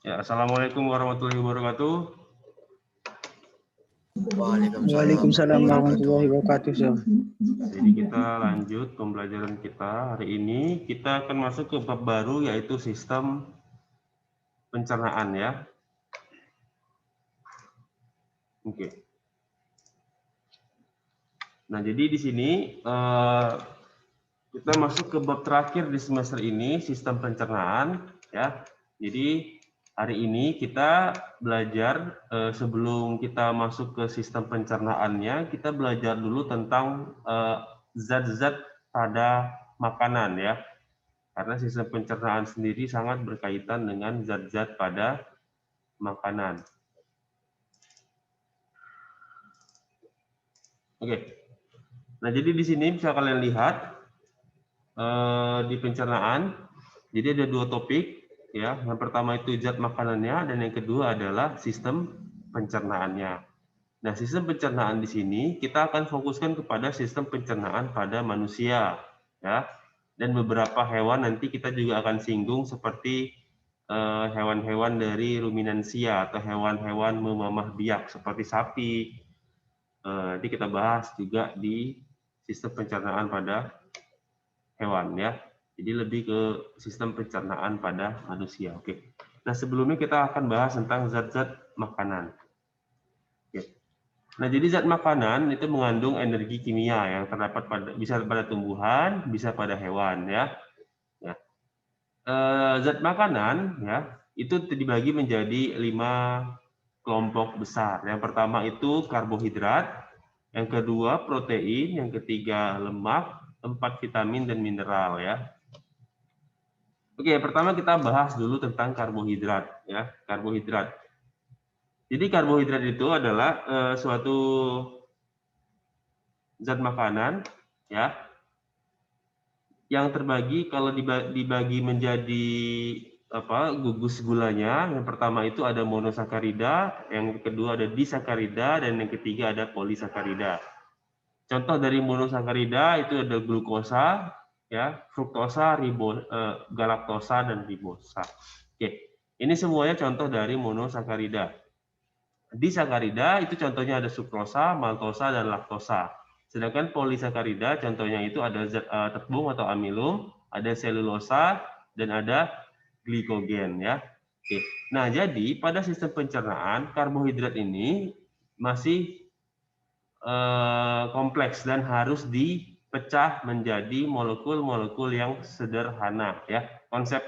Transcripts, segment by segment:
Ya, Assalamualaikum warahmatullahi wabarakatuh. Waalaikumsalam Waalaikumsalam warahmatullahi warahmatullahi wabarakatuh. wabarakatuh, Syah. Jadi kita lanjut pembelajaran kita hari ini. Kita akan masuk ke bab baru yaitu sistem pencernaan ya. Oke. Nah, jadi di sini kita masuk ke bab terakhir di semester ini, sistem pencernaan ya. Jadi hari ini kita belajar sebelum kita masuk ke sistem pencernaannya, kita belajar dulu tentang zat-zat pada makanan ya. Karena sistem pencernaan sendiri sangat berkaitan dengan zat-zat pada makanan. Oke. Nah, jadi di sini bisa kalian lihat di pencernaan. Jadi ada dua topik ya. Yang pertama itu zat makanannya dan yang kedua adalah sistem pencernaannya. Nah, sistem pencernaan di sini kita akan fokuskan kepada sistem pencernaan pada manusia ya. Dan beberapa hewan nanti kita juga akan singgung seperti hewan-hewan dari ruminansia atau hewan-hewan memamah biak seperti sapi. Nanti kita bahas juga di sistem pencernaan pada hewan ya. Jadi lebih ke sistem pencernaan pada manusia. Oke. Nah, sebelumnya kita akan bahas tentang zat-zat makanan. Oke. Nah, jadi zat makanan itu mengandung energi kimia yang terdapat bisa pada tumbuhan, bisa pada hewan ya. Ya. Zat makanan ya itu dibagi menjadi 5 kelompok besar. Yang pertama itu karbohidrat, yang kedua protein, yang ketiga lemak, 4 vitamin dan mineral ya. Oke, pertama kita bahas dulu tentang karbohidrat ya, karbohidrat. Jadi karbohidrat itu adalah suatu zat makanan ya yang terbagi kalau dibagi menjadi gugus gulanya. Yang pertama itu ada monosakarida, yang kedua ada disakarida dan yang ketiga ada polisakarida. Contoh dari monosakarida itu ada glukosa, ya, fruktosa, galaktosa dan ribosa. Oke, ini semuanya contoh dari monosakarida. Disakarida itu contohnya ada sukrosa, maltosa dan laktosa. Sedangkan polisakarida contohnya itu ada zat tepung atau amilum, ada selulosa dan ada glikogen ya. Oke. Nah, jadi pada sistem pencernaan karbohidrat ini masih kompleks dan harus dipecah menjadi molekul-molekul yang sederhana ya. Konsep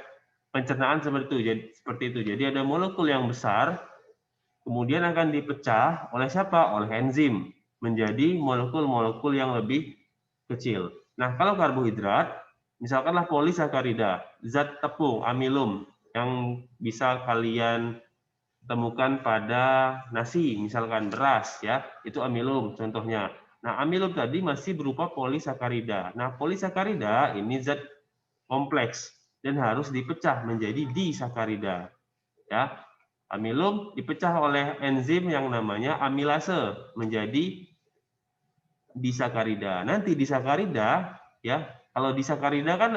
pencernaan seperti itu. Jadi ada molekul yang besar kemudian akan dipecah oleh siapa? Oleh enzim menjadi molekul-molekul yang lebih kecil. Nah, kalau karbohidrat misalkanlah polisakarida, zat tepung amilum yang bisa kalian temukan pada nasi, misalkan beras ya, itu amilum contohnya. Nah, amilum tadi masih berupa polisakarida. Nah, polisakarida ini zat kompleks dan harus dipecah menjadi disakarida. Ya. Amilum dipecah oleh enzim yang namanya amilase menjadi disakarida. Nanti disakarida ya, kalau disakarida kan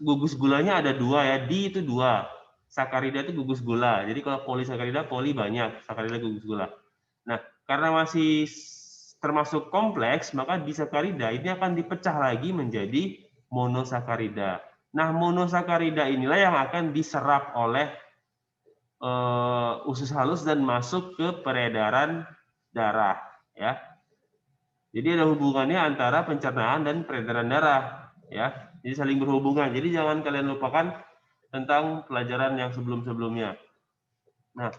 gugus gulanya ada dua ya, di itu dua. Sakarida itu gugus gula. Jadi kalau polisakarida poli banyak, sakarida gugus gula. Nah, karena masih termasuk kompleks, maka disakarida ini akan dipecah lagi menjadi monosakarida. Nah, monosakarida inilah yang akan diserap oleh usus halus dan masuk ke peredaran darah ya. Jadi ada hubungannya antara pencernaan dan peredaran darah ya. Jadi saling berhubungan. Jadi jangan kalian lupakan tentang pelajaran yang sebelum-sebelumnya. Nah,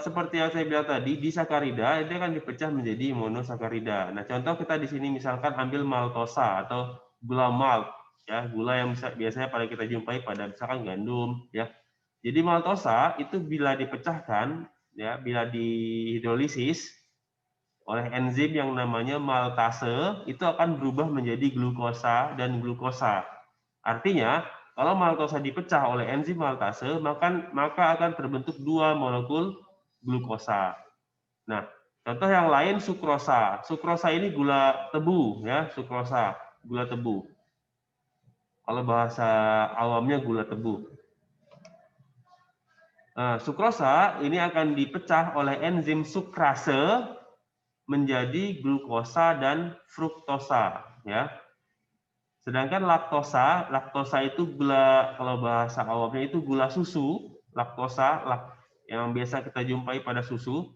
seperti yang saya bilang tadi, disakarida itu akan dipecah menjadi monosakarida. Nah, contoh kita di sini misalkan ambil maltosa atau gula malt ya, gula yang biasanya pada kita jumpai pada misalkan gandum ya. Jadi maltosa itu bila dipecahkan ya, bila dihidrolisis oleh enzim yang namanya maltase itu akan berubah menjadi glukosa dan glukosa. Artinya, kalau maltosa dipecah oleh enzim maltase, maka akan terbentuk dua molekul glukosa. Nah, contoh yang lain sukrosa. Sukrosa ini gula tebu ya, sukrosa, gula tebu. Kalau bahasa awamnya gula tebu. Nah, sukrosa ini akan dipecah oleh enzim sukrase menjadi glukosa dan fruktosa, ya. Sedangkan laktosa itu gula, kalau bahasa awamnya itu gula susu, laktosa yang biasa kita jumpai pada susu.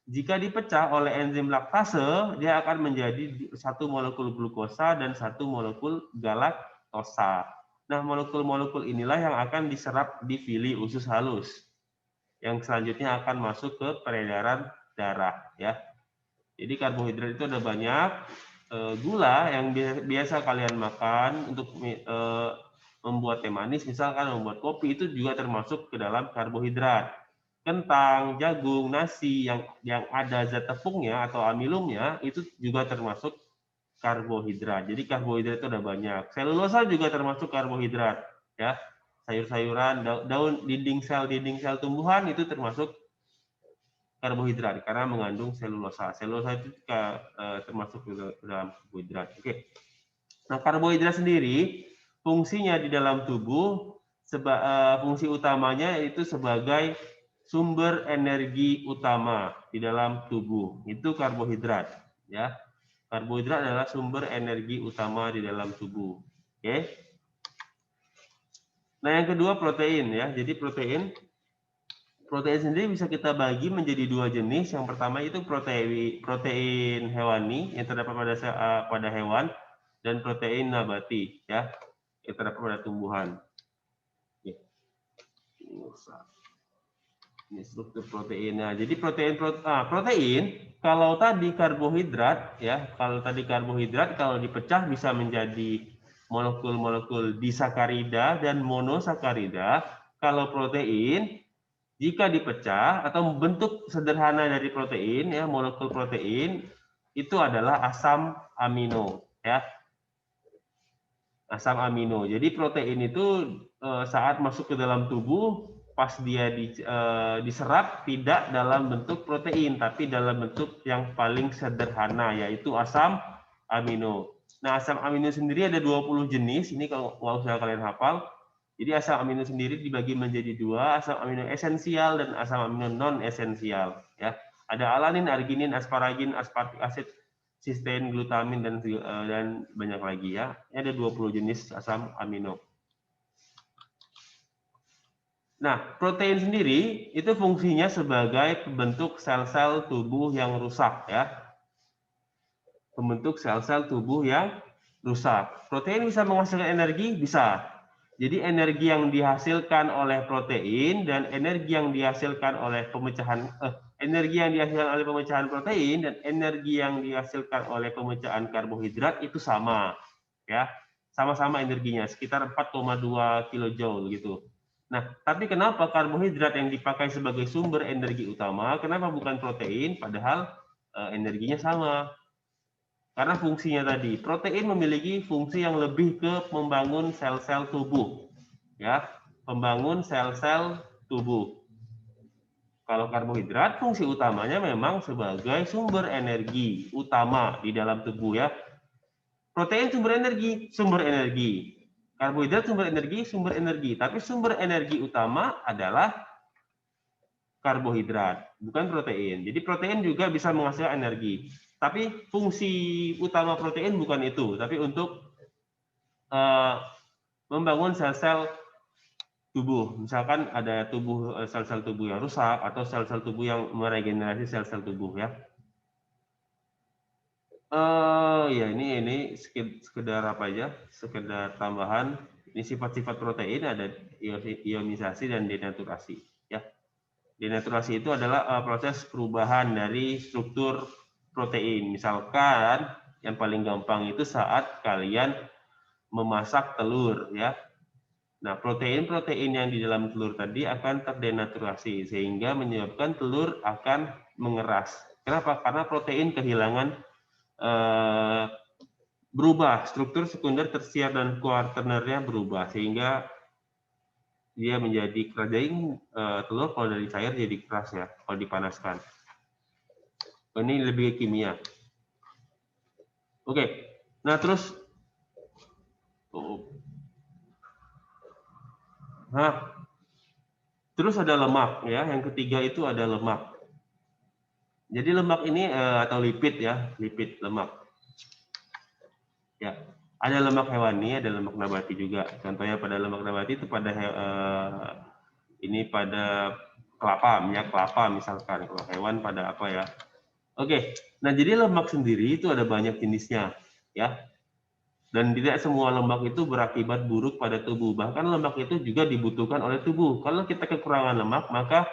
Jika dipecah oleh enzim laktase, dia akan menjadi satu molekul glukosa dan satu molekul galaktosa. Nah, molekul-molekul inilah yang akan diserap di villi usus halus, yang selanjutnya akan masuk ke peredaran darah, ya. Jadi karbohidrat itu ada banyak. Gula yang biasa kalian makan untuk membuat teh manis, misalkan membuat kopi, itu juga termasuk ke dalam karbohidrat. Kentang, jagung, nasi yang ada zat tepungnya atau amilumnya itu juga termasuk karbohidrat. Jadi karbohidrat itu ada banyak. Selulosa juga termasuk karbohidrat, ya. Sayur-sayuran, daun dinding sel tumbuhan itu termasuk karbohidrat karena mengandung selulosa. Selulosa itu termasuk ke dalam karbohidrat. Oke. Nah, karbohidrat sendiri fungsinya di dalam tubuh, fungsi utamanya itu sebagai sumber energi utama di dalam tubuh. Itu karbohidrat, ya. Karbohidrat adalah sumber energi utama di dalam tubuh. Oke. Nah, yang kedua protein, ya. Jadi protein sendiri bisa kita bagi menjadi dua jenis. Yang pertama itu protein hewani yang terdapat pada hewan, dan protein nabati, ya, yang terdapat pada tumbuhan. Ini struktur proteinnya. Jadi protein kalau tadi karbohidrat, ya, kalau dipecah bisa menjadi molekul-molekul disakarida dan monosakarida. Kalau protein jika dipecah atau bentuk sederhana dari protein, ya, molekul protein itu adalah asam amino, ya. Asam amino. Jadi protein itu saat masuk ke dalam tubuh, pas dia diserap tidak dalam bentuk protein, tapi dalam bentuk yang paling sederhana, yaitu asam amino. Nah, asam amino sendiri ada 20 jenis. Ini kalau nggak usah kalian hafal. Jadi asam amino sendiri dibagi menjadi dua, asam amino esensial dan asam amino non esensial, ya. Ada alanin, arginin, asparagin, aspartik acid, sistein, glutamin, dan banyak lagi, ya. Ada 20 jenis asam amino. Nah, protein sendiri itu fungsinya sebagai pembentuk sel-sel tubuh yang rusak, ya. Pembentuk sel-sel tubuh yang rusak. Protein bisa menghasilkan energi? Bisa. Jadi energi yang dihasilkan oleh protein dan energi yang dihasilkan oleh pemecahan protein dan energi yang dihasilkan oleh pemecahan karbohidrat itu sama, ya. Sama-sama energinya sekitar 4,2 kilojoule gitu. Nah, tapi kenapa karbohidrat yang dipakai sebagai sumber energi utama, kenapa bukan protein padahal energinya sama? Karena fungsinya tadi, protein memiliki fungsi yang lebih ke membangun sel-sel tubuh, ya, membangun sel-sel tubuh. Kalau karbohidrat fungsi utamanya memang sebagai sumber energi utama di dalam tubuh, ya. Protein sumber energi. Karbohidrat sumber energi. Tapi sumber energi utama adalah karbohidrat, bukan protein. Jadi protein juga bisa menghasilkan energi. Tapi fungsi utama protein bukan itu, tapi untuk membangun sel-sel tubuh. Misalkan ada sel-sel tubuh yang rusak atau sel-sel tubuh yang meregenerasi sel-sel tubuh, ya. Ya ini sekedar apa aja, sekedar tambahan. Ini sifat-sifat protein ada ionisasi dan denaturasi, ya. Denaturasi itu adalah proses perubahan dari struktur protein. Misalkan yang paling gampang itu saat kalian memasak telur, ya. Nah, protein-protein yang di dalam telur tadi akan terdenaturasi sehingga menyebabkan telur akan mengeras. Kenapa? Karena protein kehilangan berubah, struktur sekunder, tersier, dan kuarternernya berubah sehingga dia menjadi keras. Jadi telur kalau dari cair jadi keras, ya, kalau dipanaskan. Ini lebih kimia. Oke, nah terus, nah Terus ada lemak ya, yang ketiga itu ada lemak. Jadi lemak ini atau lipid ya, lipid lemak. Ya, ada lemak hewani, ada lemak nabati juga. Contohnya pada lemak nabati itu pada ini pada kelapa, minyak kelapa misalkan. Kalau hewan pada apa ya? Oke. Nah, jadi lemak sendiri itu ada banyak jenisnya, ya. Dan tidak semua lemak itu berakibat buruk pada tubuh. Bahkan lemak itu juga dibutuhkan oleh tubuh. Kalau kita kekurangan lemak, maka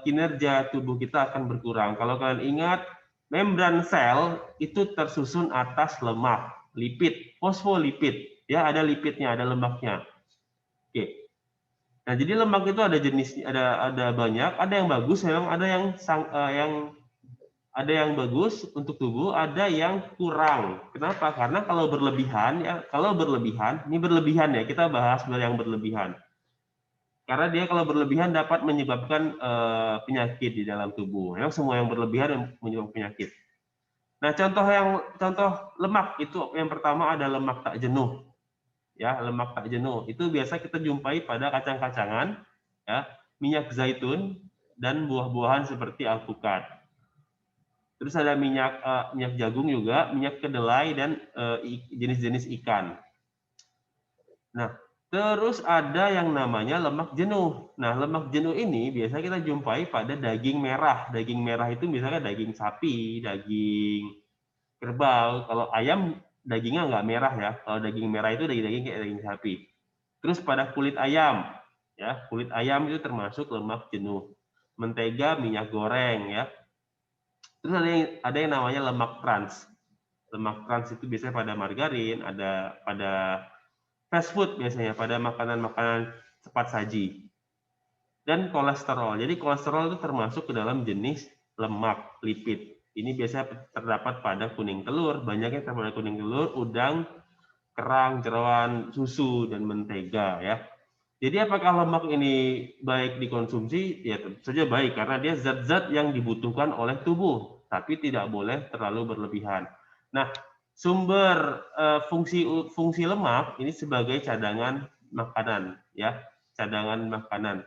kinerja tubuh kita akan berkurang. Kalau kalian ingat, membran sel itu tersusun atas lemak, lipid, fosfolipid. Ya, ada lipidnya, ada lemaknya. Oke. Nah, jadi lemak itu ada jenis, ada banyak, ada yang bagus, memang ada yang bagus untuk tubuh, ada yang kurang. Kenapa? Karena kalau berlebihan ya, ini berlebihan ya, kita bahas yang berlebihan. Karena dia kalau berlebihan dapat menyebabkan penyakit di dalam tubuh. Memang semua yang berlebihan menyebabkan penyakit. Nah, contoh lemak itu yang pertama ada lemak tak jenuh. Ya, lemak tak jenuh. Itu biasa kita jumpai pada kacang-kacangan, ya, minyak zaitun dan buah-buahan seperti alpukat. Terus ada minyak jagung juga, minyak kedelai dan jenis-jenis ikan. Nah, terus ada yang namanya lemak jenuh. Nah, lemak jenuh ini biasa kita jumpai pada daging merah. Daging merah itu misalnya daging sapi, daging kerbau. Kalau ayam dagingnya nggak merah ya. Kalau daging merah itu daging-daging kayak daging sapi. Terus pada kulit ayam, ya kulit ayam itu termasuk lemak jenuh. Mentega, minyak goreng ya. Terus ada yang namanya lemak trans. Lemak trans itu biasanya pada margarin, ada pada fast food biasanya, pada makanan-makanan cepat saji. Dan kolesterol. Jadi kolesterol itu termasuk ke dalam jenis lemak, lipid. Ini biasanya terdapat pada kuning telur, banyaknya terdapat pada kuning telur, udang, kerang, jeroan, susu, dan mentega ya. Jadi apakah lemak ini baik dikonsumsi? Ya tentu saja baik, karena dia zat-zat yang dibutuhkan oleh tubuh, tapi tidak boleh terlalu berlebihan. Nah, sumber fungsi lemak ini sebagai cadangan makanan, ya, cadangan makanan.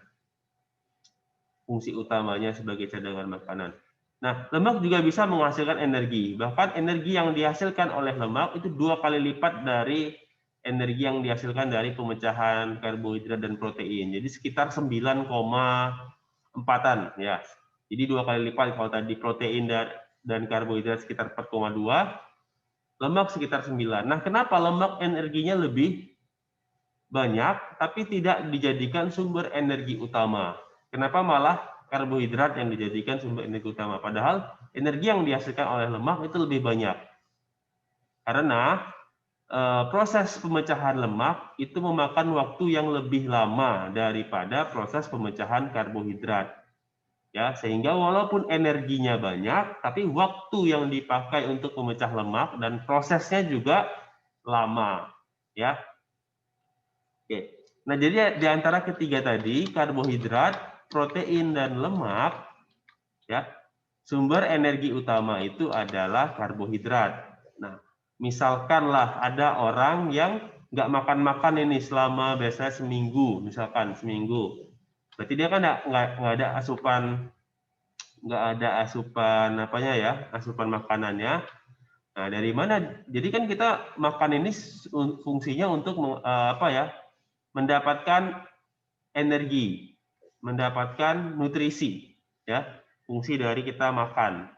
Fungsi utamanya sebagai cadangan makanan. Nah, lemak juga bisa menghasilkan energi. Bahkan energi yang dihasilkan oleh lemak itu 2 kali lipat dari energi yang dihasilkan dari pemecahan karbohidrat dan protein. Jadi sekitar 9,4-an ya. Jadi 2 kali lipat. Kalau tadi protein dan karbohidrat sekitar 4,2, lemak sekitar 9. Nah, kenapa lemak energinya lebih banyak tapi tidak dijadikan sumber energi utama? Kenapa malah karbohidrat yang dijadikan sumber energi utama? Padahal energi yang dihasilkan oleh lemak itu lebih banyak. Karena proses pemecahan lemak itu memakan waktu yang lebih lama daripada proses pemecahan karbohidrat. Ya, sehingga walaupun energinya banyak, tapi waktu yang dipakai untuk memecah lemak dan prosesnya juga lama. Ya. Oke. Nah, jadi di antara ketiga tadi, karbohidrat, protein, dan lemak, ya, sumber energi utama itu adalah karbohidrat. Nah, misalkanlah ada orang yang nggak makan-makan ini selama biasanya seminggu, misalkan seminggu. Berarti dia kan nggak ada asupan apanya ya, asupan makanannya. Nah, dari mana? Jadi kan kita makan ini fungsinya untuk apa ya? Mendapatkan energi, mendapatkan nutrisi, ya, fungsi dari kita makan.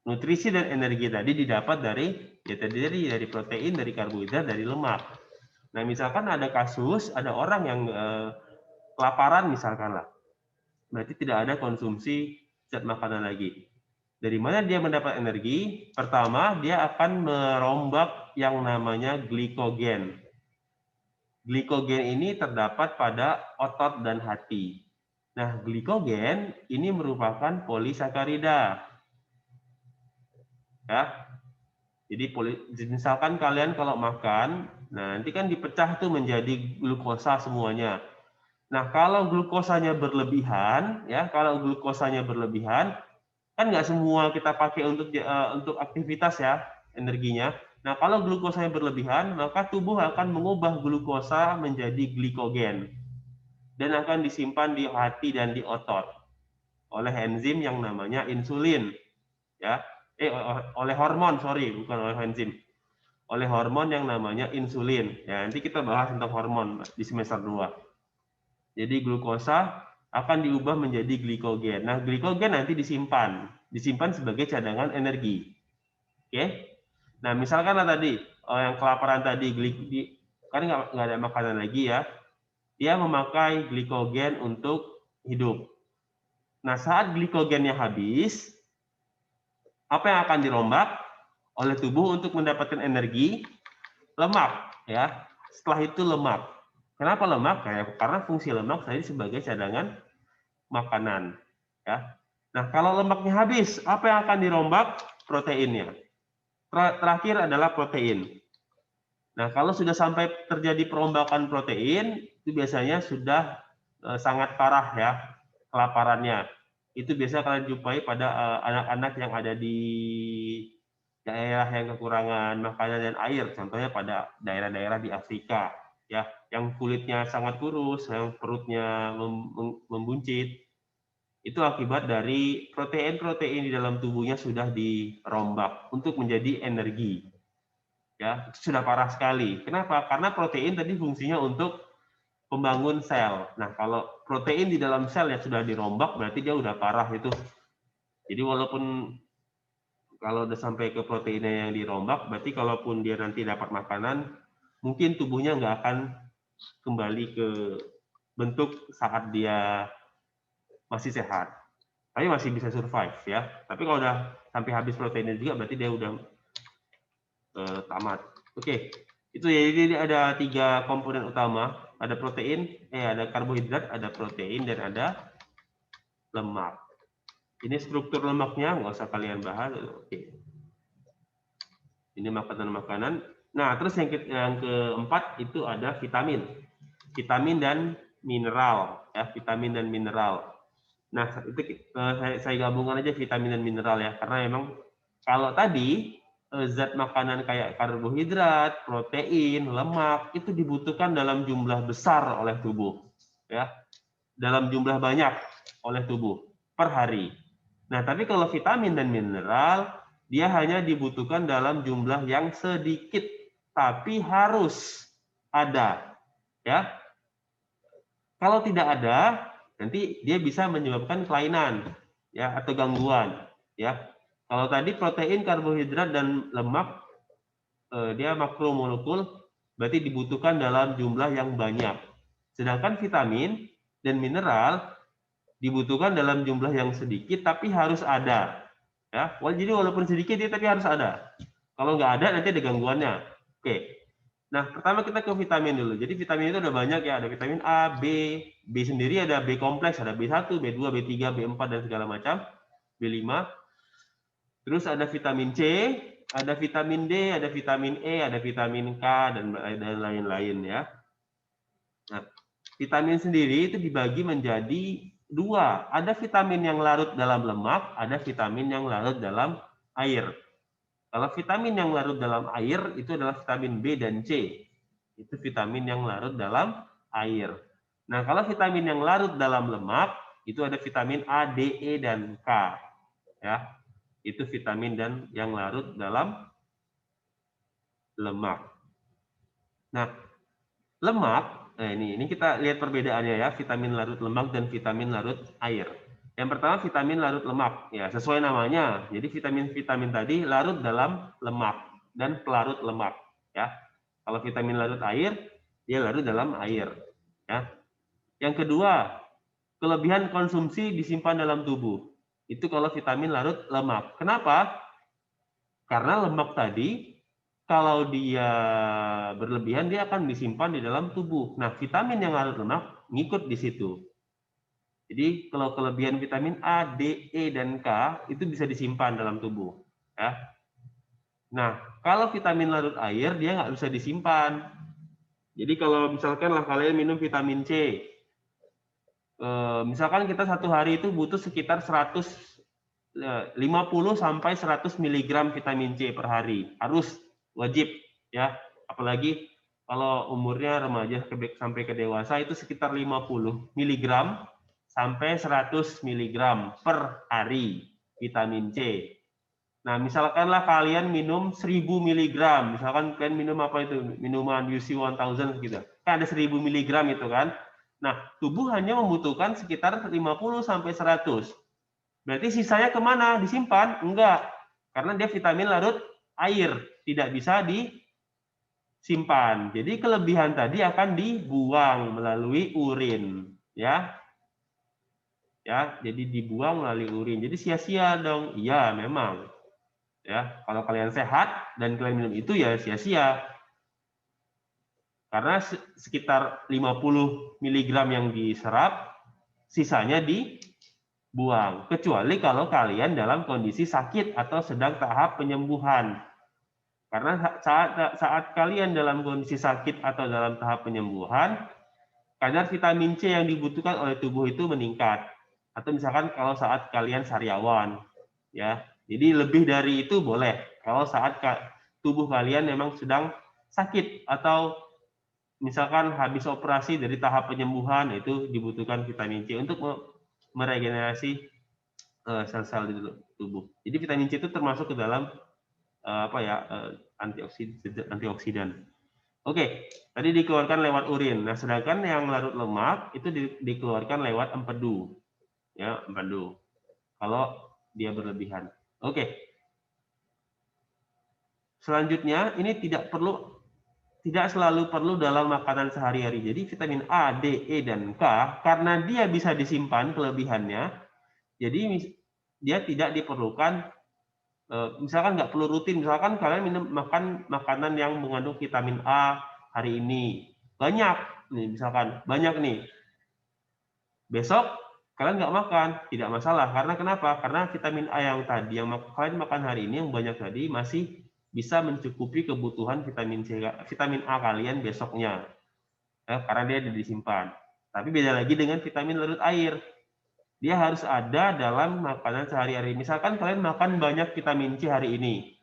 Nutrisi dan energi tadi didapat dari protein, dari karbohidrat, dari lemak. Nah, misalkan ada kasus, ada orang yang kelaparan misalkan lah, berarti tidak ada konsumsi zat makanan lagi. Dari mana dia mendapat energi? Pertama, dia akan merombak yang namanya glikogen. Glikogen ini terdapat pada otot dan hati. Nah, glikogen ini merupakan polisakarida. Ya. Jadi misalkan kalian kalau makan, nah nanti kan dipecah tuh menjadi glukosa semuanya. Nah, kalau glukosanya berlebihan, ya, kan nggak semua kita pakai untuk aktivitas ya, energinya. Nah, kalau glukosanya berlebihan, maka tubuh akan mengubah glukosa menjadi glikogen. dan akan disimpan di hati dan di otot oleh enzim yang namanya insulin, ya. Oleh hormon, sorry, bukan oleh enzim. Oleh hormon yang namanya insulin. Ya, nanti kita bahas tentang hormon di semester 2. Jadi glukosa akan diubah menjadi glikogen. Nah, glikogen nanti disimpan sebagai cadangan energi. Oke? Nah, misalkan tadi yang kelaparan tadi, kan nggak ada makanan lagi ya. Dia memakai glikogen untuk hidup. Nah, saat glikogennya habis, apa yang akan dirombak oleh tubuh untuk mendapatkan energi? Lemak, ya. Setelah itu lemak. Kenapa lemak? Karena fungsi lemak tadi sebagai cadangan makanan, ya. Nah, kalau lemaknya habis, apa yang akan dirombak? Proteinnya. Terakhir adalah protein. Nah, kalau sudah sampai terjadi perombakan protein, itu biasanya sudah sangat parah ya kelaparannya. Itu biasa kalian jumpai pada anak-anak yang ada di daerah yang kekurangan makanan dan air, contohnya pada daerah-daerah di Afrika, ya, yang kulitnya sangat kurus, yang perutnya membuncit, itu akibat dari protein-protein di dalam tubuhnya sudah dirombak untuk menjadi energi. Ya, itu sudah parah sekali. Kenapa? Karena protein tadi fungsinya untuk pembangun sel. Nah, kalau protein di dalam sel yang sudah dirombak, berarti dia udah parah itu. Jadi walaupun kalau udah sampai ke proteinnya yang dirombak, berarti kalaupun dia nanti dapat makanan, mungkin tubuhnya nggak akan kembali ke bentuk saat dia masih sehat. Tapi masih bisa survive ya. Tapi kalau udah sampai habis proteinnya juga, berarti dia udah tamat. Oke, itu ya. Jadi ada 3 komponen utama. Ada protein, ada karbohidrat, ada protein, dan ada lemak. Ini struktur lemaknya, nggak usah kalian bahas. Oke. Ini makanan-makanan. Nah, terus yang keempat itu ada vitamin. Vitamin dan mineral. Ya, vitamin dan mineral. Nah, itu saya gabungkan aja vitamin dan mineral ya. Karena memang kalau tadi zat makanan kayak karbohidrat, protein, lemak itu dibutuhkan dalam jumlah besar oleh tubuh, ya, dalam jumlah banyak oleh tubuh per hari. Nah, tapi kalau vitamin dan mineral dia hanya dibutuhkan dalam jumlah yang sedikit, tapi harus ada, ya. Kalau tidak ada, nanti dia bisa menyebabkan kelainan, ya, atau gangguan, ya. Kalau tadi protein, karbohidrat, dan lemak, dia makromolekul, berarti dibutuhkan dalam jumlah yang banyak. Sedangkan vitamin dan mineral dibutuhkan dalam jumlah yang sedikit, tapi harus ada. Ya, jadi walaupun sedikit, tapi harus ada. Kalau nggak ada, nanti ada gangguannya. Oke. Nah, pertama kita ke vitamin dulu. Jadi vitamin itu ada banyak ya. Ada vitamin A, B sendiri ada B kompleks, ada B1, B2, B3, B4, dan segala macam. B5. Terus ada vitamin C, ada vitamin D, ada vitamin E, ada vitamin K, dan lain-lain ya. Nah, vitamin sendiri itu dibagi menjadi 2. Ada vitamin yang larut dalam lemak, ada vitamin yang larut dalam air. Kalau vitamin yang larut dalam air itu adalah vitamin B dan C. Itu vitamin yang larut dalam air. Nah, kalau vitamin yang larut dalam lemak itu ada vitamin A, D, E, dan K. Ya, itu vitamin dan yang larut dalam lemak. Nah, lemak, ini kita lihat perbedaannya ya, vitamin larut lemak dan vitamin larut air. Yang pertama vitamin larut lemak, ya sesuai namanya. Jadi vitamin-vitamin tadi larut dalam lemak dan pelarut lemak, ya. Kalau vitamin larut air, dia larut dalam air, ya. Yang kedua, kelebihan konsumsi disimpan dalam tubuh. Itu kalau vitamin larut lemak. Kenapa? Karena lemak tadi kalau dia berlebihan dia akan disimpan di dalam tubuh. Nah, vitamin yang larut lemak ngikut di situ. Jadi kalau kelebihan vitamin A, D, E, dan K itu bisa disimpan dalam tubuh. Ya. Nah, kalau vitamin larut air dia nggak bisa disimpan. Jadi kalau misalkan lah kalian minum vitamin C, misalkan kita satu hari itu butuh sekitar 150 sampai 100 mg vitamin C per hari, harus wajib ya. Apalagi Kalau umurnya remaja sampai ke dewasa itu sekitar 50 mg sampai 100 mg per hari vitamin C. Nah, misalkanlah kalian minum 1000 mg, misalkan kalian minum apa itu? Minuman UC 1000 gitu. Kan ada 1000 mg itu kan. Nah, tubuh hanya membutuhkan sekitar 50 sampai 100. Berarti sisanya kemana? Disimpan? Enggak. Karena dia vitamin larut air, tidak bisa disimpan. Jadi kelebihan tadi akan dibuang melalui urin, ya. Ya, jadi dibuang melalui urin. Jadi sia-sia dong. Iya, memang. Ya, kalau kalian sehat dan kalian minum itu ya sia-sia. Karena sekitar 50 mg yang diserap, sisanya dibuang. Kecuali kalau kalian dalam kondisi sakit atau sedang tahap penyembuhan. Karena saat kalian dalam kondisi sakit atau dalam tahap penyembuhan, kadar vitamin C yang dibutuhkan oleh tubuh itu meningkat. Atau misalkan kalau saat kalian sariawan, ya. Jadi lebih dari itu boleh. Kalau saat tubuh kalian memang sedang sakit atau misalkan habis operasi dari tahap penyembuhan, itu dibutuhkan vitamin C untuk meregenerasi sel-sel di tubuh. Jadi vitamin C itu termasuk ke dalam antioksidan. Oke, tadi dikeluarkan lewat urin. Nah, sedangkan yang larut lemak itu dikeluarkan lewat empedu. Ya, empedu. Kalau dia berlebihan. Oke. Selanjutnya, ini tidak selalu perlu dalam makanan sehari-hari. Jadi vitamin A, D, E, dan K, karena dia bisa disimpan kelebihannya, jadi dia tidak diperlukan, misalkan nggak perlu rutin, misalkan kalian makan makanan yang mengandung vitamin A hari ini, banyak nih, misalkan banyak nih, besok kalian nggak makan, tidak masalah. Karena kenapa? Karena vitamin A yang tadi, yang kalian makan hari ini, yang banyak tadi, masih bisa mencukupi kebutuhan vitamin A kalian besoknya. Karena dia disimpan. Tapi beda lagi dengan vitamin larut air. Dia harus ada dalam makanan sehari-hari. Misalkan kalian makan banyak vitamin C hari ini.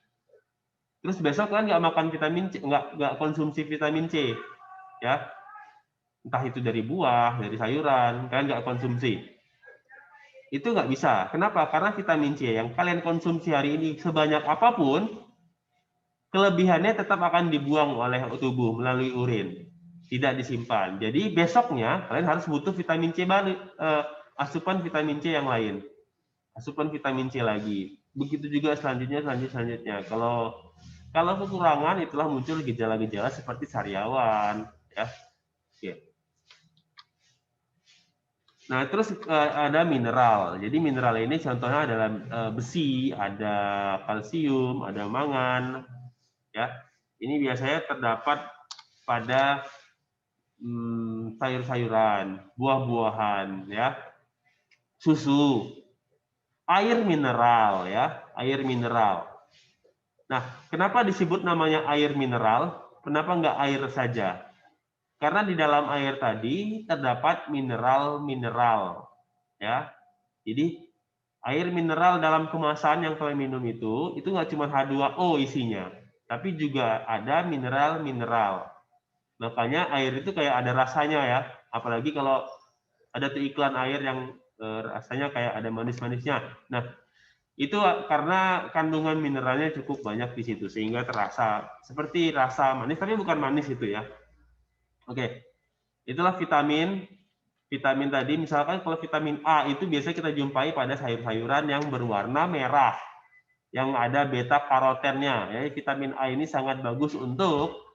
Terus besok kalian nggak makan vitamin C, nggak konsumsi vitamin C. Ya. Entah itu dari buah, dari sayuran, kalian nggak konsumsi. Itu nggak bisa. Kenapa? Karena vitamin C yang kalian konsumsi hari ini sebanyak apapun, kelebihannya tetap akan dibuang oleh tubuh melalui urin, tidak disimpan. Jadi besoknya kalian harus butuh vitamin C balik, asupan vitamin C yang lain, asupan vitamin C lagi. Begitu juga selanjutnya. Kalau kekurangan, itulah muncul gejala-gejala seperti sariawan, ya. Oke. Nah, terus ada mineral. Jadi mineral ini contohnya adalah besi, ada kalsium, ada mangan, ya. Ini biasanya terdapat pada sayur-sayuran, buah-buahan, ya, susu, air mineral, ya, air mineral. Nah, kenapa disebut namanya air mineral? Kenapa nggak air saja? Karena di dalam air tadi terdapat mineral-mineral, ya. Jadi air mineral dalam kemasan yang kalian minum itu nggak cuma H2O isinya, tapi juga ada mineral-mineral. Makanya air itu kayak ada rasanya, ya. Apalagi kalau ada tuh iklan air yang rasanya kayak ada manis-manisnya. Nah, itu karena kandungan mineralnya cukup banyak di situ sehingga terasa seperti rasa manis, tapi bukan manis itu, ya. Oke. Itulah vitamin tadi. Misalkan kalau vitamin A itu biasanya kita jumpai pada sayur-sayuran yang berwarna merah, yang ada beta karotennya. Ya, vitamin A ini sangat bagus untuk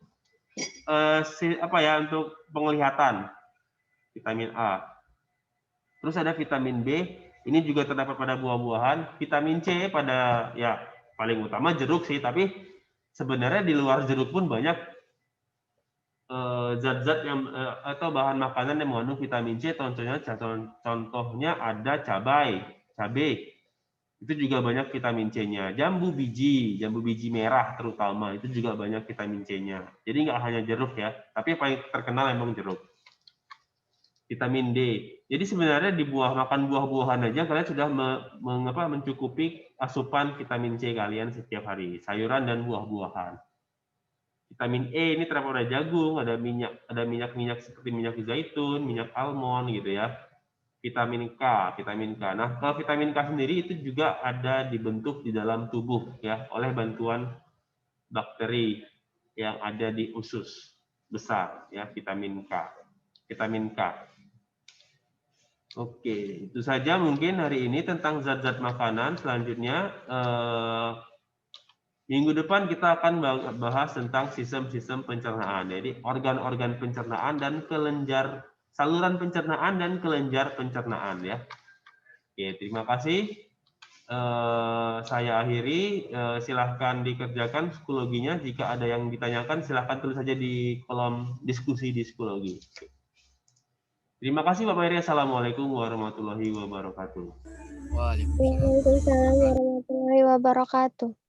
untuk penglihatan, vitamin A. Terus ada vitamin B, ini juga terdapat pada buah-buahan. Vitamin C pada, ya, paling utama jeruk sih, tapi sebenarnya di luar jeruk pun banyak zat-zat yang atau bahan makanan yang mengandung vitamin C. Contohnya ada cabai itu juga banyak vitamin C-nya. Jambu biji merah terutama itu juga banyak vitamin C-nya. Jadi nggak hanya jeruk, ya, tapi yang paling terkenal emang jeruk. Vitamin D. Jadi sebenarnya di makan buah-buahan aja kalian sudah mencukupi asupan vitamin C kalian setiap hari, sayuran dan buah-buahan. Vitamin E ini terdapat pada jagung, ada minyak seperti minyak zaitun, minyak almond gitu ya. Vitamin K. Nah, kalau vitamin K sendiri itu juga ada dibentuk di dalam tubuh ya oleh bantuan bakteri yang ada di usus besar ya, vitamin K. Vitamin K. Oke, itu saja mungkin hari ini tentang zat-zat makanan. Selanjutnya minggu depan kita akan bahas tentang sistem-sistem pencernaan. Jadi organ-organ pencernaan dan kelenjar, saluran pencernaan dan kelenjar pencernaan ya. Oke, terima kasih. Saya akhiri. Silahkan dikerjakan psikologinya. Jika ada yang ditanyakan, silahkan tulis saja di kolom diskusi di psikologi. Terima kasih Bapak Iri. Assalamualaikum warahmatullahi wabarakatuh. Waalaikumsalam warahmatullahi wabarakatuh.